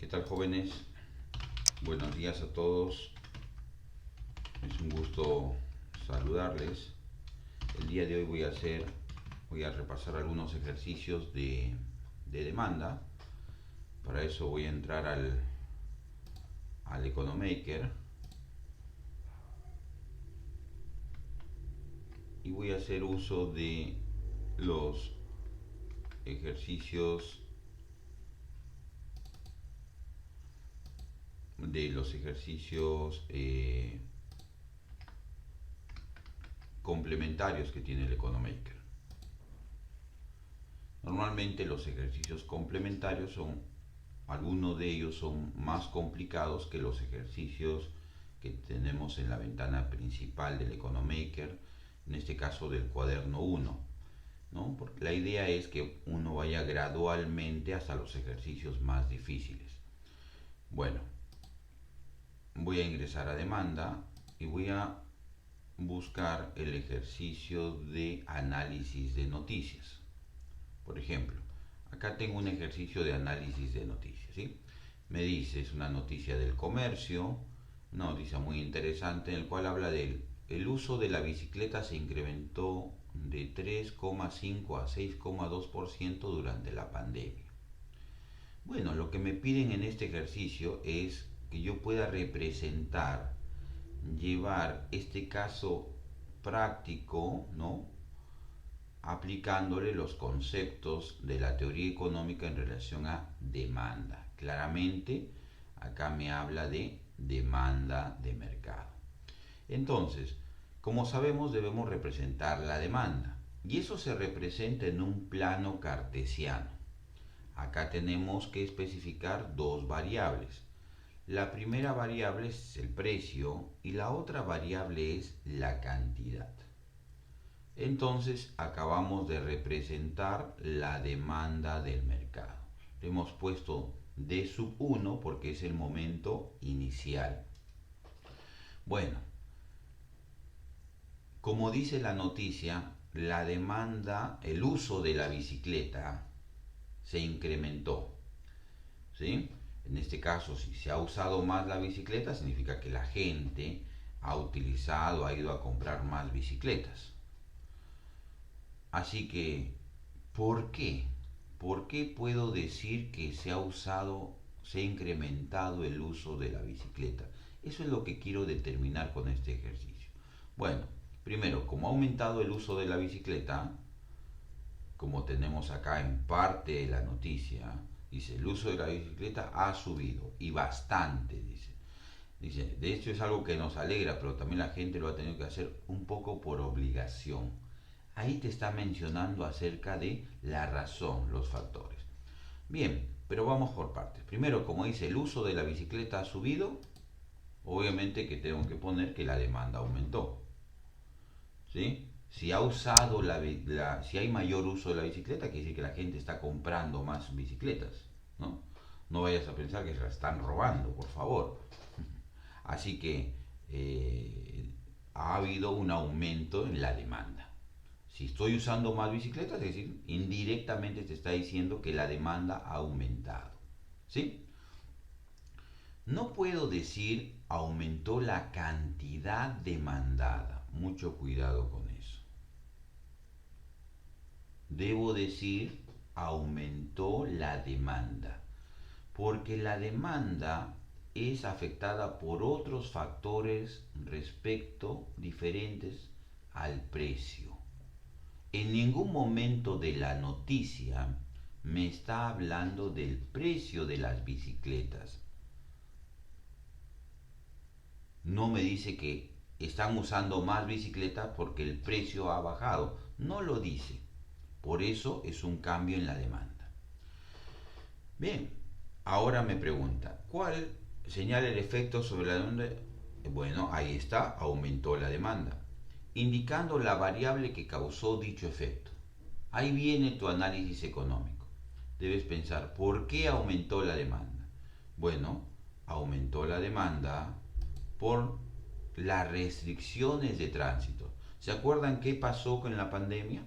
¿Qué tal, jóvenes? Buenos días a todos. Es un gusto saludarles. El día de hoy voy a repasar algunos ejercicios de demanda. Para eso voy a entrar al Economaker y voy a hacer uso los ejercicios de los ejercicios complementarios que tiene el Economaker. Normalmente los ejercicios complementarios algunos de ellos son más complicados que los ejercicios que tenemos en la ventana principal del Economaker, en este caso del cuaderno 1, ¿no? Porque la idea es que uno vaya gradualmente hasta los ejercicios más difíciles. Bueno, voy a ingresar a demanda y voy a buscar el ejercicio de análisis de noticias. Por ejemplo, acá tengo un ejercicio de análisis de noticias, ¿sí? Me dice, es una noticia del comercio, una noticia muy interesante en el cual habla el uso de la bicicleta se incrementó de 3,5 a 6,2% durante la pandemia. Bueno, lo que me piden en este ejercicio es que yo pueda representar, llevar este caso práctico, ¿no? Aplicándole los conceptos de la teoría económica en relación a demanda. Claramente, acá me habla de demanda de mercado. Entonces, como sabemos, debemos representar la demanda. Y eso se representa en un plano cartesiano. Acá tenemos que especificar dos variables. La primera variable es el precio y la otra variable es la cantidad. Entonces acabamos de representar la demanda del mercado. Le hemos puesto D sub 1 porque es el momento inicial. Bueno, como dice la noticia, la demanda, el uso de la bicicleta se incrementó, ¿sí? En este caso, si se ha usado más la bicicleta, significa que la gente ha utilizado, ha ido a comprar más bicicletas. Así que, ¿por qué? ¿Por qué puedo decir que se ha incrementado el uso de la bicicleta? Eso es lo que quiero determinar con este ejercicio. Bueno, primero, como ha aumentado el uso de la bicicleta, como tenemos acá en parte de la noticia, dice, el uso de la bicicleta ha subido y bastante, dice. Dice, de hecho es algo que nos alegra, pero también la gente lo ha tenido que hacer un poco por obligación. Ahí te está mencionando acerca de la razón, los factores. Bien, pero vamos por partes. Primero, como dice, el uso de la bicicleta ha subido, obviamente que tengo que poner que la demanda aumentó. ¿Sí? Si si hay mayor uso de la bicicleta, quiere decir que la gente está comprando más bicicletas, ¿no? No vayas a pensar que se la están robando, por favor. Así que ha habido un aumento en la demanda. Si estoy usando más bicicletas, es decir, indirectamente te está diciendo que la demanda ha aumentado. ¿Sí? No puedo decir aumentó la cantidad demandada. Mucho cuidado con eso. Debo decir aumentó la demanda. Porque la demanda es afectada por otros factores diferentes al precio. En ningún momento de la noticia me está hablando del precio de las bicicletas. No me dice que están usando más bicicletas porque el precio ha bajado. No lo dice. Por eso es un cambio en la demanda. Bien, ahora me pregunta, ¿cuál señala el efecto sobre la demanda? Bueno, ahí está, aumentó la demanda, indicando la variable que causó dicho efecto. Ahí viene tu análisis económico. Debes pensar, ¿por qué aumentó la demanda? Bueno, aumentó la demanda por las restricciones de tránsito. ¿Se acuerdan qué pasó con la pandemia?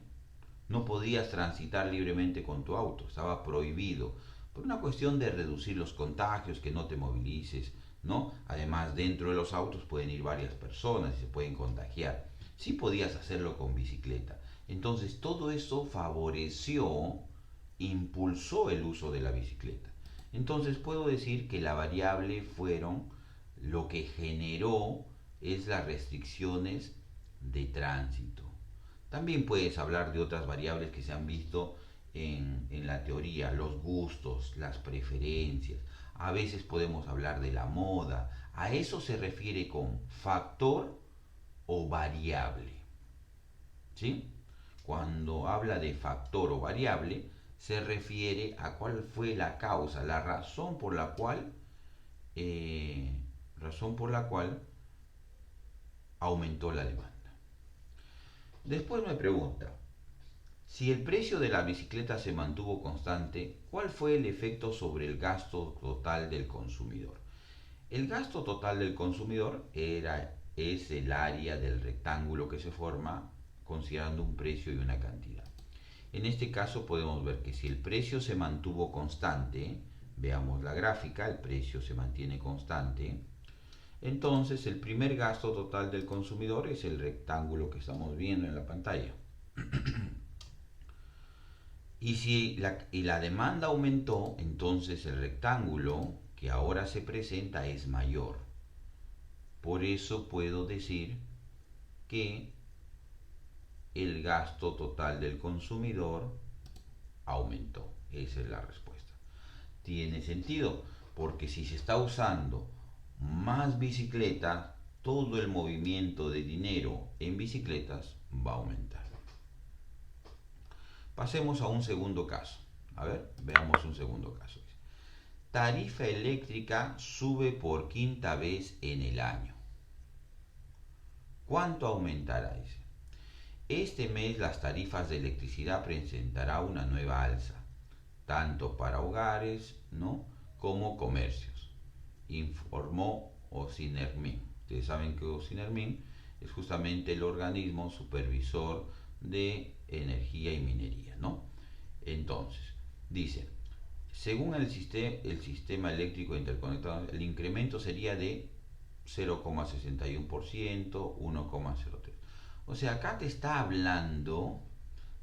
No podías transitar libremente con tu auto, estaba prohibido por una cuestión de reducir los contagios, que no te movilices, ¿no? Además, dentro de los autos pueden ir varias personas y se pueden contagiar. Sí podías hacerlo con bicicleta. Entonces, todo eso favoreció, impulsó el uso de la bicicleta. Entonces, puedo decir que la variable fueron lo que generó es las restricciones de tránsito. También puedes hablar de otras variables que se han visto en la teoría, los gustos, las preferencias. A veces podemos hablar de la moda. A eso se refiere con factor o variable. ¿Sí? Cuando habla de factor o variable, se refiere a cuál fue la causa, la eh, razón por la cual aumentó la demanda. Después me pregunta, si el precio de la bicicleta se mantuvo constante, ¿cuál fue el efecto sobre el gasto total del consumidor? El gasto total del consumidor es el área del rectángulo que se forma considerando un precio y una cantidad. En este caso podemos ver que si el precio se mantuvo constante, veamos la gráfica, el precio se mantiene constante, entonces el primer gasto total del consumidor es el rectángulo que estamos viendo en la pantalla. Y si la demanda aumentó, entonces el rectángulo que ahora se presenta es mayor. Por eso puedo decir que el gasto total del consumidor aumentó. Esa es la respuesta. Tiene sentido, porque si se está usando más bicicletas, todo el movimiento de dinero en bicicletas va a aumentar. Pasemos a un segundo caso. A ver, veamos un segundo caso. Tarifa eléctrica sube por quinta vez en el año. ¿Cuánto aumentará ese? Este mes las tarifas de electricidad presentará una nueva alza, tanto para hogares, ¿no?, como comercios, informó Ocinermin. Ustedes saben que Ocinermin es justamente el organismo supervisor de energía y minería, ¿no? Entonces, dice, según el sistema eléctrico interconectado, el incremento sería de 0,61%, 1,03%. O sea, acá te está hablando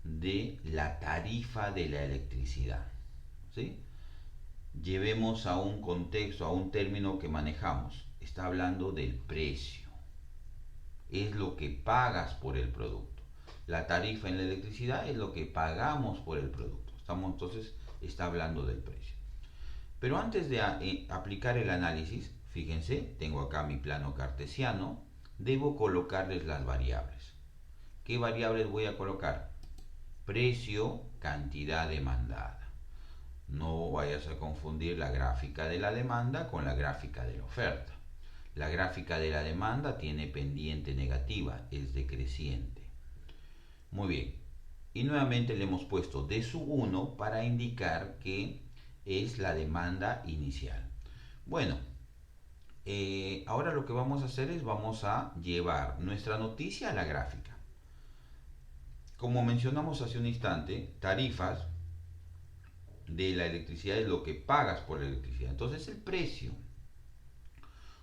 de la tarifa de la electricidad, ¿sí? Llevemos a un contexto, a un término que manejamos. Está hablando del precio. Es lo que pagas por el producto. La tarifa en la electricidad es lo que pagamos por el producto. Entonces, está hablando del precio. Pero antes de aplicar el análisis, fíjense, tengo acá mi plano cartesiano, debo colocarles las variables. ¿Qué variables voy a colocar? Precio, cantidad demandada. No vayas a confundir la gráfica de la demanda con la gráfica de la oferta. La gráfica de la demanda tiene pendiente negativa, es decreciente. Muy bien. Y nuevamente le hemos puesto D sub 1 para indicar que es la demanda inicial. Bueno, ahora lo que vamos a hacer es vamos a llevar nuestra noticia a la gráfica. Como mencionamos hace un instante, tarifas de la electricidad es lo que pagas por la electricidad. Entonces el precio.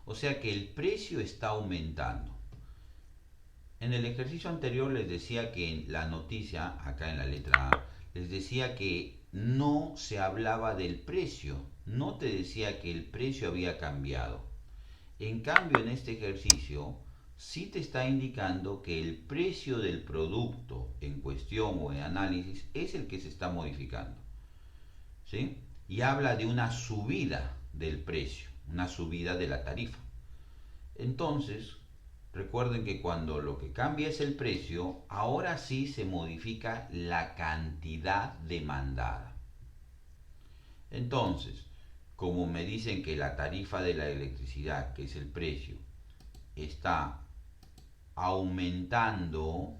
O sea que el precio está aumentando. En el ejercicio anterior les decía que en la noticia, acá en la letra A, les decía que no se hablaba del precio. No te decía que el precio había cambiado. En cambio, en este ejercicio, sí te está indicando que el precio del producto en cuestión o en análisis es el que se está modificando, ¿sí? Y habla de una subida del precio, una subida de la tarifa. Entonces, recuerden que cuando lo que cambia es el precio, ahora sí se modifica la cantidad demandada. Entonces, como me dicen que la tarifa de la electricidad, que es el precio, está aumentando,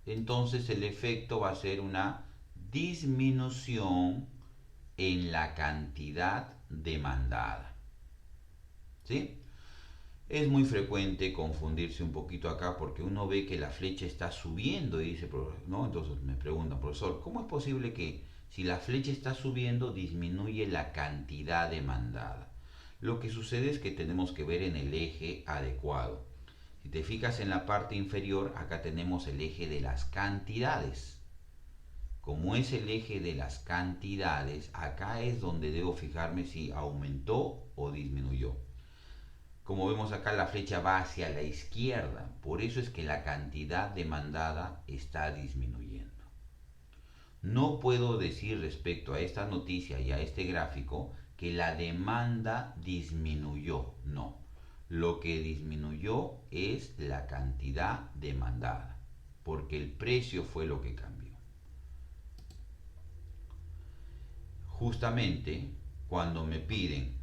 entonces el efecto va a ser una disminución en la cantidad demandada. ¿Sí? Es muy frecuente confundirse un poquito acá porque uno ve que la flecha está subiendo y dice, ¿no? Entonces me preguntan, profesor, ¿cómo es posible que Si la flecha está subiendo, disminuye la cantidad demandada. Lo que sucede es que tenemos que ver en el eje adecuado. Si te fijas en la parte inferior, acá tenemos el eje de las cantidades. Como es el eje de las cantidades, acá es donde debo fijarme si aumentó o disminuyó. Como vemos acá, la flecha va hacia la izquierda, por eso es que la cantidad demandada está disminuyendo. No puedo decir respecto a esta noticia y a este gráfico que la demanda disminuyó, no. Lo que disminuyó es la cantidad demandada, porque el precio fue lo que cambió. Justamente cuando me piden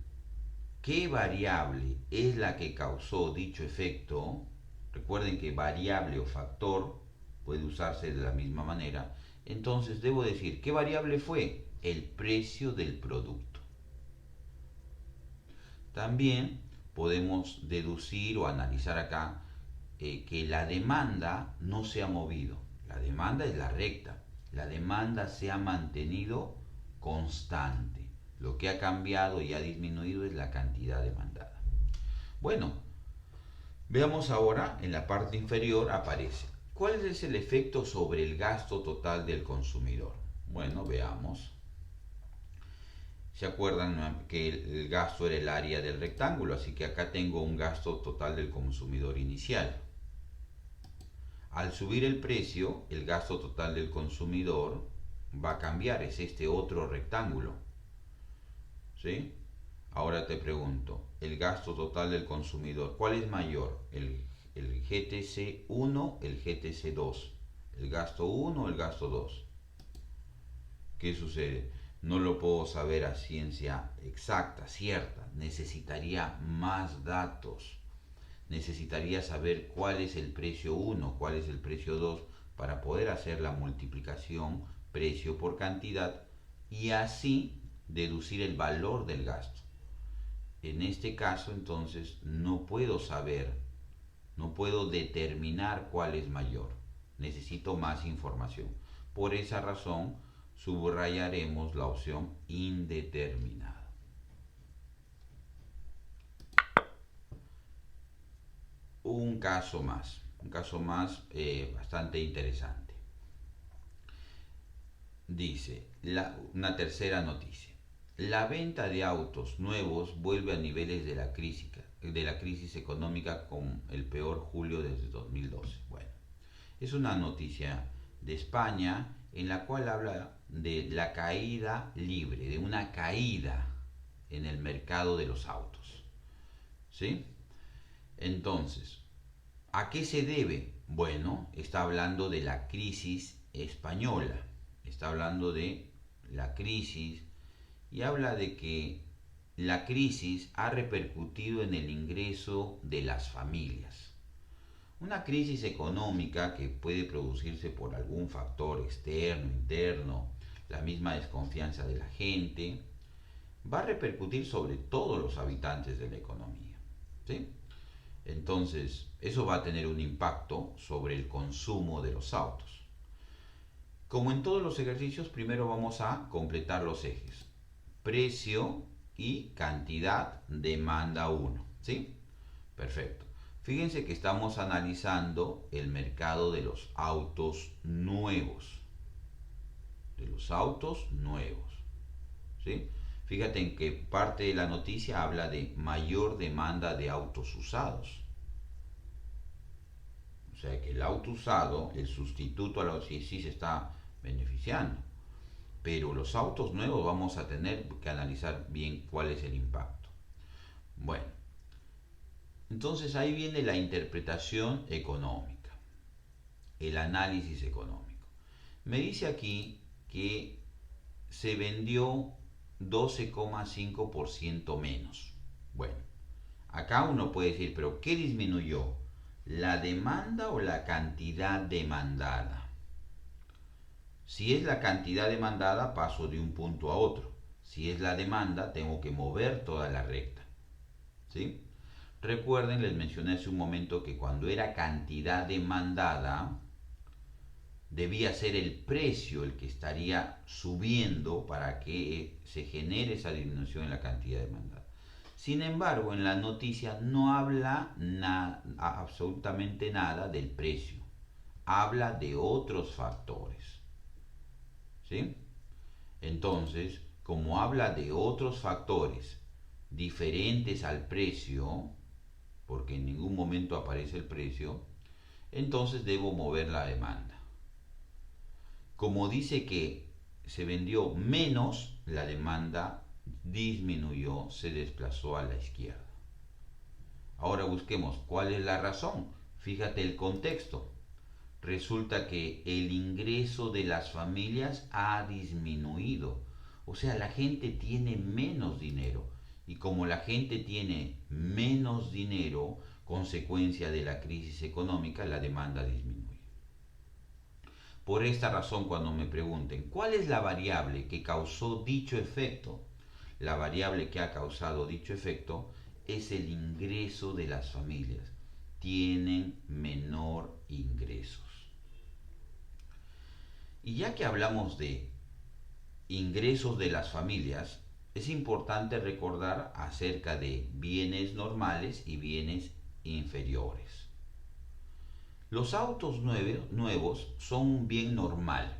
qué variable es la que causó dicho efecto, recuerden que variable o factor puede usarse de la misma manera, entonces debo decir qué variable fue el precio del producto. También podemos deducir o analizar acá que la demanda no se ha movido. La demanda es la recta. La demanda se ha mantenido constante. Lo que ha cambiado y ha disminuido es la cantidad demandada. Bueno, veamos ahora en la parte inferior aparece. ¿Cuál es el efecto sobre el gasto total del consumidor? Bueno, veamos. ¿Se acuerdan que el gasto era el área del rectángulo? Así que acá tengo un gasto total del consumidor inicial. Al subir el precio, el gasto total del consumidor va a cambiar, es este otro rectángulo. ¿Sí? Ahora te pregunto, el gasto total del consumidor, ¿cuál es mayor? ¿El GTC 1, el GTC 2? ¿El gasto 1 o el gasto 2? ¿Qué sucede? No lo puedo saber a ciencia exacta, cierta. Necesitaría más datos. Necesitaría saber cuál es el precio 1, cuál es el precio 2, para poder hacer la multiplicación precio por cantidad y así deducir el valor del gasto. En este caso, entonces, no puedo saber, no puedo determinar cuál es mayor. Necesito más información. Por esa razón, subrayaremos la opción indeterminada. Un caso más bastante interesante. Dice, una tercera noticia. La venta de autos nuevos vuelve a niveles de la crisis económica con el peor julio desde 2012. Bueno, es una noticia de España en la cual habla de la caída libre, de una caída en el mercado de los autos. ¿Sí? Entonces, ¿a qué se debe? Bueno, está hablando de la crisis española, está hablando de la crisis y habla de que la crisis ha repercutido en el ingreso de las familias. Una crisis económica que puede producirse por algún factor externo, interno, la misma desconfianza de la gente, va a repercutir sobre todos los habitantes de la economía. ¿Sí? Entonces, eso va a tener un impacto sobre el consumo de los autos. Como en todos los ejercicios, primero vamos a completar los ejes. Precio y cantidad, demanda 1. ¿Sí? Perfecto. Fíjense que estamos analizando el mercado de los autos nuevos. De los autos nuevos. ¿Sí? Fíjate en que parte de la noticia habla de mayor demanda de autos usados. O sea que el auto usado, el sustituto a los sí se está beneficiando. Pero los autos nuevos vamos a tener que analizar bien cuál es el impacto. Bueno, entonces ahí viene la interpretación económica, el análisis económico. Me dice aquí que se vendió 12,5% menos. Bueno, acá uno puede decir, pero ¿qué disminuyó? ¿La demanda o la cantidad demandada? Si es la cantidad demandada, paso de un punto a otro. Si es la demanda, tengo que mover toda la recta. ¿Sí? Recuerden, les mencioné hace un momento que cuando era cantidad demandada, debía ser el precio el que estaría subiendo para que se genere esa disminución en la cantidad demandada. Sin embargo, en la noticia no habla absolutamente nada del precio, habla de otros factores. ¿Sí? Entonces, como habla de otros factores diferentes al precio, porque en ningún momento aparece el precio, entonces debo mover la demanda. Como dice que se vendió menos, la demanda disminuyó, se desplazó a la izquierda. Ahora busquemos cuál es la razón. Fíjate el contexto. Resulta que el ingreso de las familias ha disminuido. O sea, la gente tiene menos dinero. Y como la gente tiene menos dinero, consecuencia de la crisis económica, la demanda disminuye. Por esta razón, cuando me pregunten, ¿cuál es la variable que causó dicho efecto? La variable que ha causado dicho efecto es el ingreso de las familias. Tienen menor ingresos. Y ya que hablamos de ingresos de las familias, es importante recordar acerca de bienes normales y bienes inferiores. Los autos nuevos son un bien normal.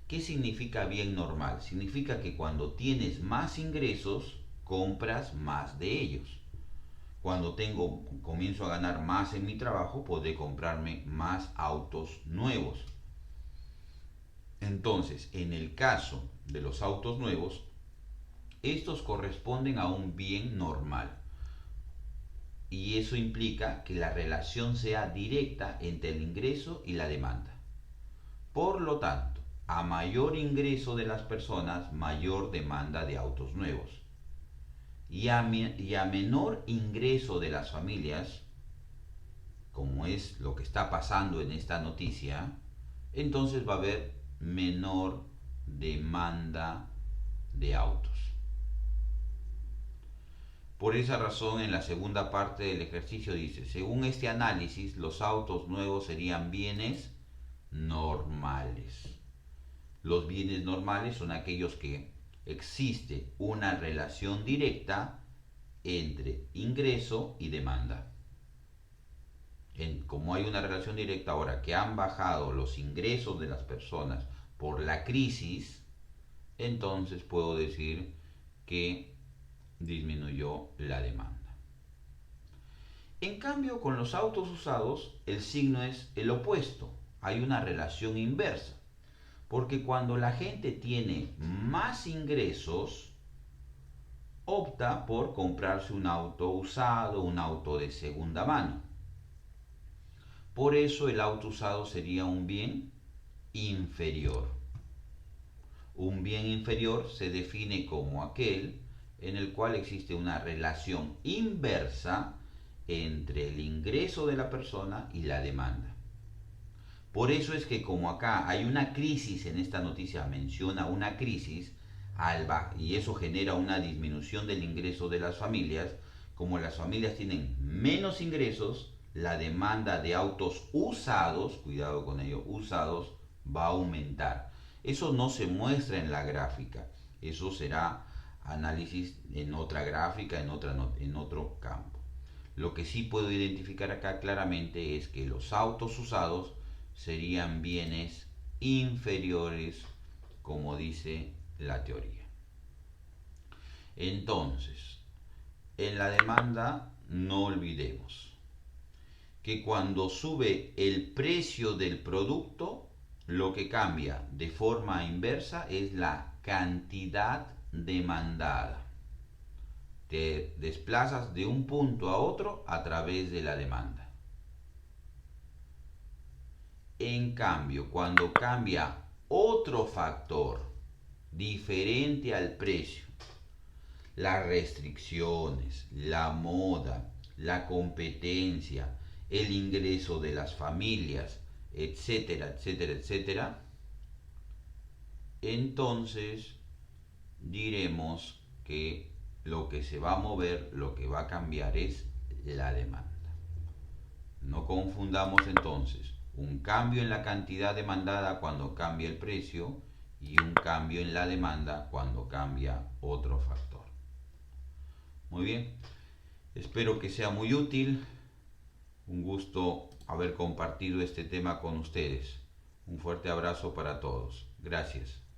¿Qué significa bien normal? Significa que cuando tienes más ingresos, compras más de ellos. Cuando comienzo a ganar más en mi trabajo, podré comprarme más autos nuevos. Entonces, en el caso de los autos nuevos, estos corresponden a un bien normal. Y eso implica que la relación sea directa entre el ingreso y la demanda. Por lo tanto, a mayor ingreso de las personas, mayor demanda de autos nuevos. Y a menor ingreso de las familias, como es lo que está pasando en esta noticia, entonces va a haber menor demanda de autos. Por esa razón, en la segunda parte del ejercicio dice, según este análisis, los autos nuevos serían bienes normales. Los bienes normales son aquellos que existe una relación directa entre ingreso y demanda. Como hay una relación directa ahora que han bajado los ingresos de las personas por la crisis, entonces puedo decir que disminuyó la demanda. En cambio, con los autos usados, el signo es el opuesto. Hay una relación inversa. Porque cuando la gente tiene más ingresos, opta por comprarse un auto usado, un auto de segunda mano. Por eso el auto usado sería un bien inferior. Un bien inferior se define como aquel en el cual existe una relación inversa entre el ingreso de la persona y la demanda. Por eso es que como acá hay una crisis, en esta noticia menciona una crisis, y eso genera una disminución del ingreso de las familias, como las familias tienen menos ingresos, la demanda de autos usados, cuidado con ello, usados, va a aumentar. Eso no se muestra en la gráfica, eso será análisis en otra gráfica, en otro campo. Lo que sí puedo identificar acá claramente es que los autos usados serían bienes inferiores, como dice la teoría. Entonces, en la demanda no olvidemos que cuando sube el precio del producto, lo que cambia de forma inversa es la cantidad demandada. Te desplazas de un punto a otro a través de la demanda. En cambio, cuando cambia otro factor diferente al precio, las restricciones, la moda, la competencia, el ingreso de las familias, etcétera, etcétera, etcétera, entonces diremos que lo que se va a mover, lo que va a cambiar es la demanda. No confundamos entonces un cambio en la cantidad demandada cuando cambia el precio y un cambio en la demanda cuando cambia otro factor. Muy bien, espero que sea muy útil. Un gusto haber compartido este tema con ustedes. Un fuerte abrazo para todos. Gracias.